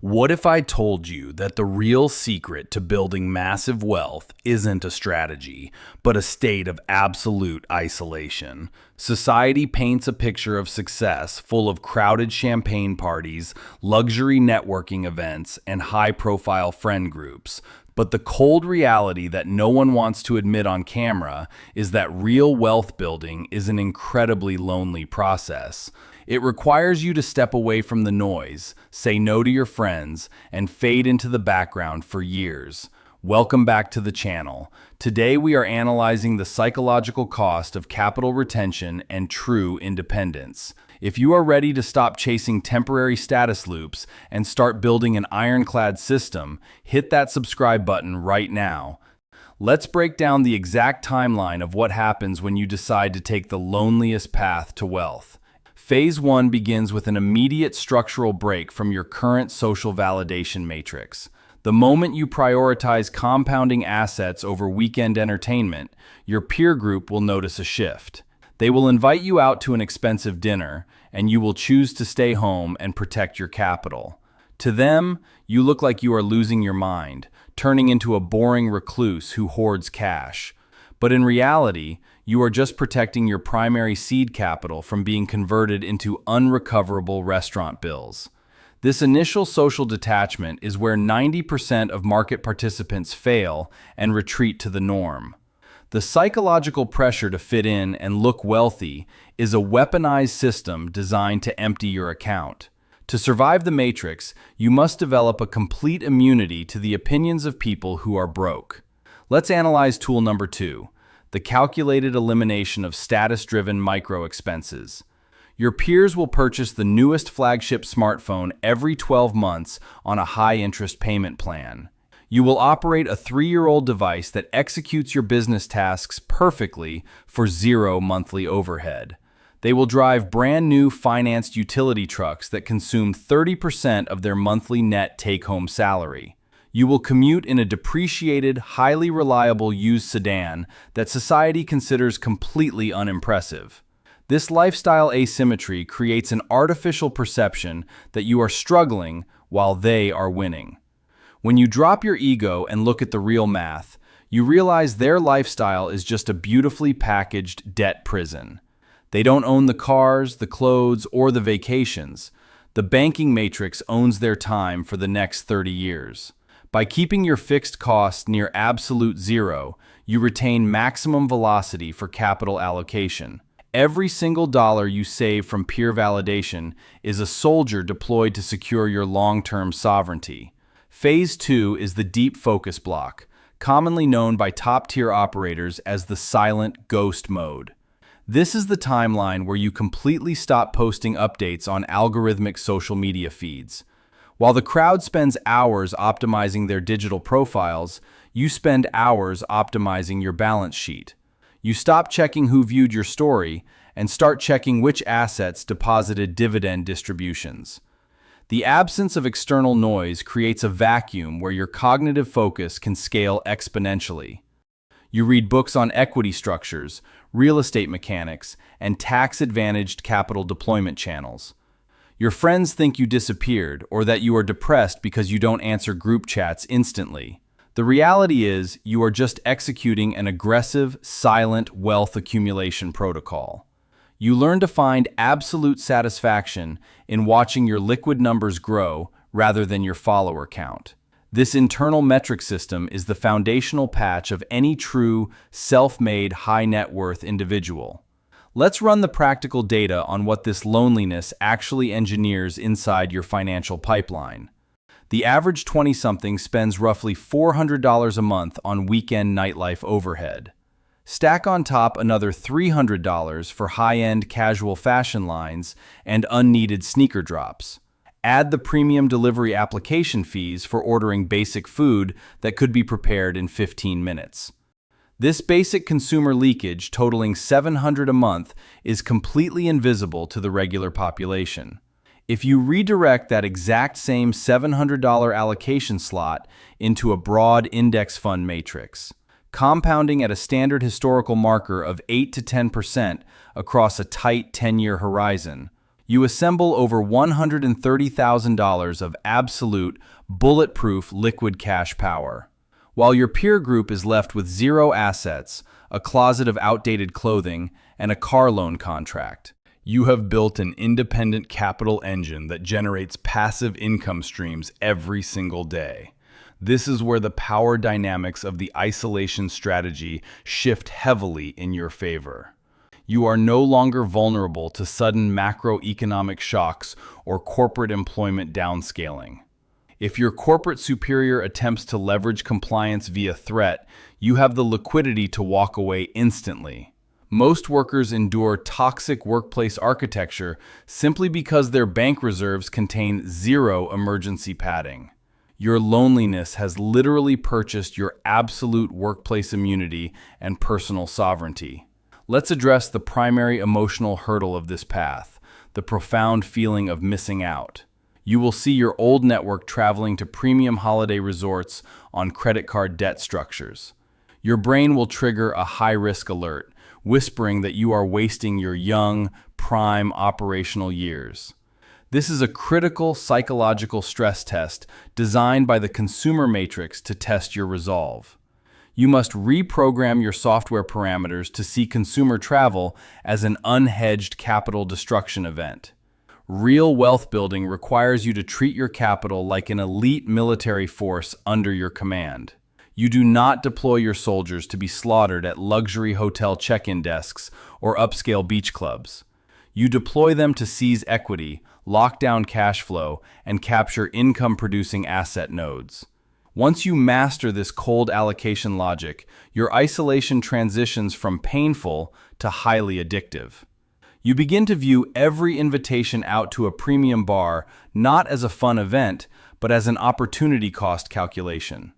What if I told you that the real secret to building massive wealth isn't a strategy, but a state of absolute isolation? Society paints a picture of success full of crowded champagne parties, luxury networking events, and high-profile friend groups. But the cold reality that no one wants to admit on camera is that real wealth building is an incredibly lonely process. It requires you to step away from the noise, say no to your friends, and fade into the background for years. Welcome back to the channel. Today we are analyzing the psychological cost of capital retention and true independence. If you are ready to stop chasing temporary status loops and start building an ironclad system, hit that subscribe button right now. Let's break down the exact timeline of what happens when you decide to take the loneliest path to wealth. Phase 1 begins with an immediate structural break from your current social validation matrix. The moment you prioritize compounding assets over weekend entertainment, your peer group will notice a shift. They will invite you out to an expensive dinner, and you will choose to stay home and protect your capital. To them, you look like you are losing your mind, turning into a boring recluse who hoards cash. But in reality, you are just protecting your primary seed capital from being converted into unrecoverable restaurant bills. This initial social detachment is where 90% of market participants fail and retreat to the norm. The psychological pressure to fit in and look wealthy is a weaponized system designed to empty your account. To survive the matrix, you must develop a complete immunity to the opinions of people who are broke. Let's analyze tool number 2, the calculated elimination of status-driven micro-expenses. Your peers will purchase the newest flagship smartphone every 12 months on a high-interest payment plan. You will operate a 3-year-old device that executes your business tasks perfectly for zero monthly overhead. They will drive brand new financed utility trucks that consume 30% of their monthly net take-home salary. You will commute in a depreciated, highly reliable used sedan that society considers completely unimpressive. This lifestyle asymmetry creates an artificial perception that you are struggling while they are winning. When you drop your ego and look at the real math, you realize their lifestyle is just a beautifully packaged debt prison. They don't own the cars, the clothes, or the vacations. The banking matrix owns their time for the next 30 years. By keeping your fixed costs near absolute zero, you retain maximum velocity for capital allocation. Every single dollar you save from peer validation is a soldier deployed to secure your long-term sovereignty. Phase 2 is the deep focus block, commonly known by top-tier operators as the silent ghost mode. This is the timeline where you completely stop posting updates on algorithmic social media feeds. While the crowd spends hours optimizing their digital profiles, you spend hours optimizing your balance sheet. You stop checking who viewed your story and start checking which assets deposited dividend distributions. The absence of external noise creates a vacuum where your cognitive focus can scale exponentially. You read books on equity structures, real estate mechanics, and tax-advantaged capital deployment channels. Your friends think you disappeared or that you are depressed because you don't answer group chats instantly. The reality is you are just executing an aggressive, silent wealth accumulation protocol. You learn to find absolute satisfaction in watching your liquid numbers grow rather than your follower count. This internal metric system is the foundational patch of any true, self-made, high-net-worth individual. Let's run the practical data on what this loneliness actually engineers inside your financial pipeline. The average 20-something spends roughly $400 a month on weekend nightlife overhead. Stack on top another $300 for high-end casual fashion lines and unneeded sneaker drops. Add the premium delivery application fees for ordering basic food that could be prepared in 15 minutes. This basic consumer leakage totaling $700 a month is completely invisible to the regular population. If you redirect that exact same $700 allocation slot into a broad index fund matrix, compounding at a standard historical marker of 8 to 10% across a tight 10-year horizon, You assemble over $130,000 of absolute, bulletproof liquid cash power. While your peer group is left with zero assets, a closet of outdated clothing, and a car loan contract. You have built an independent capital engine that generates passive income streams every single day. This is where the power dynamics of the isolation strategy shift heavily in your favor. You are no longer vulnerable to sudden macroeconomic shocks or corporate employment downscaling. If your corporate superior attempts to leverage compliance via threat, you have the liquidity to walk away instantly. Most workers endure toxic workplace architecture simply because their bank reserves contain zero emergency padding. Your loneliness has literally purchased your absolute workplace immunity and personal sovereignty. Let's address the primary emotional hurdle of this path, the profound feeling of missing out. You will see your old network traveling to premium holiday resorts on credit card debt structures. Your brain will trigger a high-risk alert, whispering that you are wasting your young, prime operational years. This is a critical psychological stress test designed by the consumer matrix to test your resolve. You must reprogram your software parameters to see consumer travel as an unhedged capital destruction event. Real wealth building requires you to treat your capital like an elite military force under your command. You do not deploy your soldiers to be slaughtered at luxury hotel check-in desks or upscale beach clubs. You deploy them to seize equity, lock down cash flow, and capture income-producing asset nodes. Once you master this cold allocation logic, your isolation transitions from painful to highly addictive. You begin to view every invitation out to a premium bar not as a fun event, but as an opportunity cost calculation.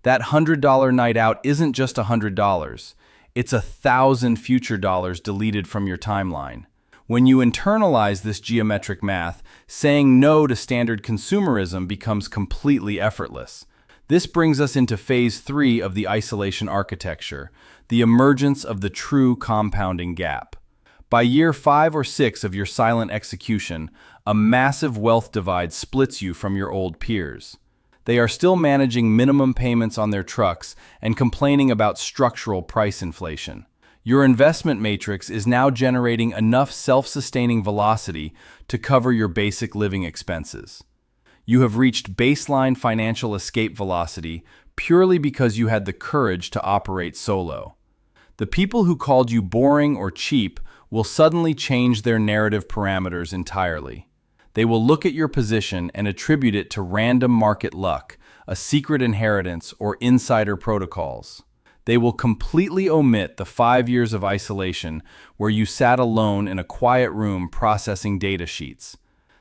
That $100 night out isn't just $100, it's 1,000 future dollars deleted from your timeline. When you internalize this geometric math, saying no to standard consumerism becomes completely effortless. This brings us into phase 3 of the isolation architecture, the emergence of the true compounding gap. By year 5 or 6 of your silent execution, a massive wealth divide splits you from your old peers. They are still managing minimum payments on their trucks and complaining about structural price inflation. Your investment matrix is now generating enough self-sustaining velocity to cover your basic living expenses. You have reached baseline financial escape velocity purely because you had the courage to operate solo. The people who called you boring or cheap will suddenly change their narrative parameters entirely. They will look at your position and attribute it to random market luck, a secret inheritance, or insider protocols. They will completely omit the 5 years of isolation where you sat alone in a quiet room processing data sheets.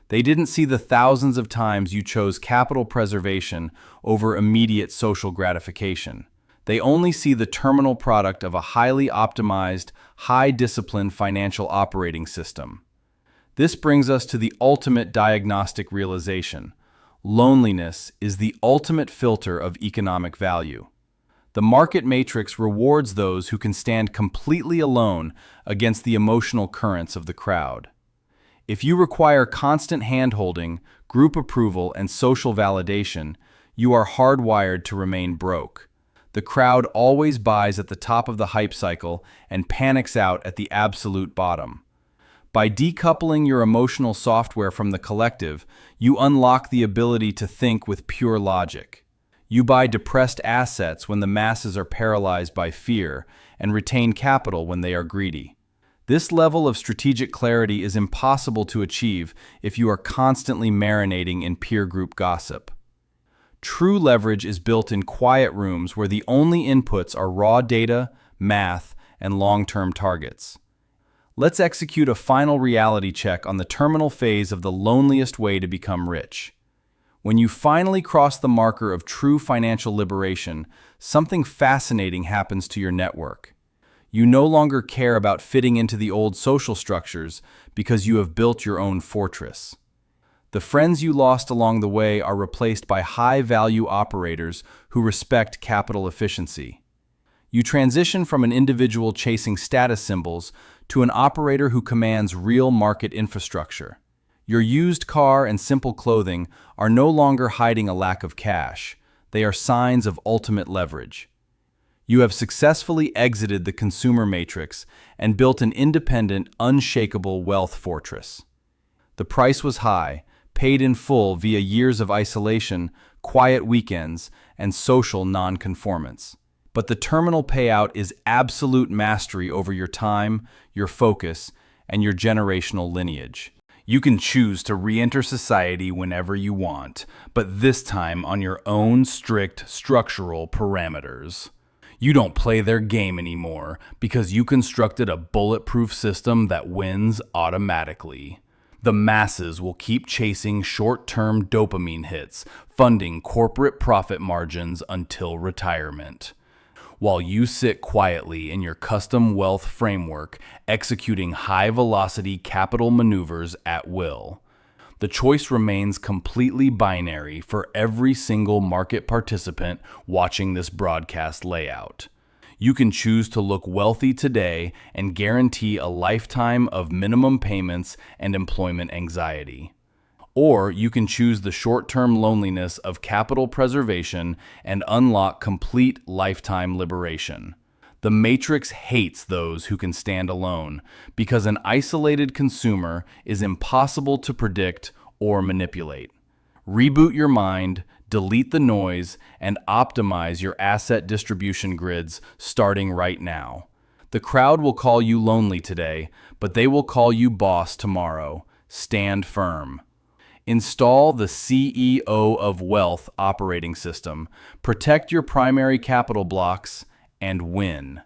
They didn't see the thousands of times you chose capital preservation over immediate social gratification. They only see the terminal product of a highly optimized, high-discipline financial operating system. This brings us to the ultimate diagnostic realization. Loneliness is the ultimate filter of economic value. The market matrix rewards those who can stand completely alone against the emotional currents of the crowd. If you require constant hand-holding, group approval, and social validation, you are hardwired to remain broke. The crowd always buys at the top of the hype cycle and panics out at the absolute bottom. By decoupling your emotional software from the collective, you unlock the ability to think with pure logic. You buy depressed assets when the masses are paralyzed by fear and retain capital when they are greedy. This level of strategic clarity is impossible to achieve if you are constantly marinating in peer group gossip. True leverage is built in quiet rooms where the only inputs are raw data, math, and long-term targets. Let's execute a final reality check on the terminal phase of the loneliest way to become rich. When you finally cross the marker of true financial liberation, something fascinating happens to your network. You no longer care about fitting into the old social structures because you have built your own fortress. The friends you lost along the way are replaced by high-value operators who respect capital efficiency. You transition from an individual chasing status symbols to an operator who commands real market infrastructure. Your used car and simple clothing are no longer hiding a lack of cash. They are signs of ultimate leverage. You have successfully exited the consumer matrix and built an independent, unshakable wealth fortress. The price was high, paid in full via years of isolation, quiet weekends, and social nonconformance. But the terminal payout is absolute mastery over your time, your focus, and your generational lineage. You can choose to re-enter society whenever you want, but this time on your own strict structural parameters. You don't play their game anymore because you constructed a bulletproof system that wins automatically. The masses will keep chasing short-term dopamine hits, funding corporate profit margins until retirement, while you sit quietly in your custom wealth framework, executing high-velocity capital maneuvers at will. The choice remains completely binary for every single market participant watching this broadcast layout. You can choose to look wealthy today and guarantee a lifetime of minimum payments and employment anxiety. Or you can choose the short-term loneliness of capital preservation and unlock complete lifetime liberation. The Matrix hates those who can stand alone, because an isolated consumer is impossible to predict or manipulate. Reboot your mind, delete the noise, and optimize your asset distribution grids starting right now. The crowd will call you lonely today, but they will call you boss tomorrow. Stand firm. Install the CEO of Wealth operating system, protect your primary capital blocks, and win.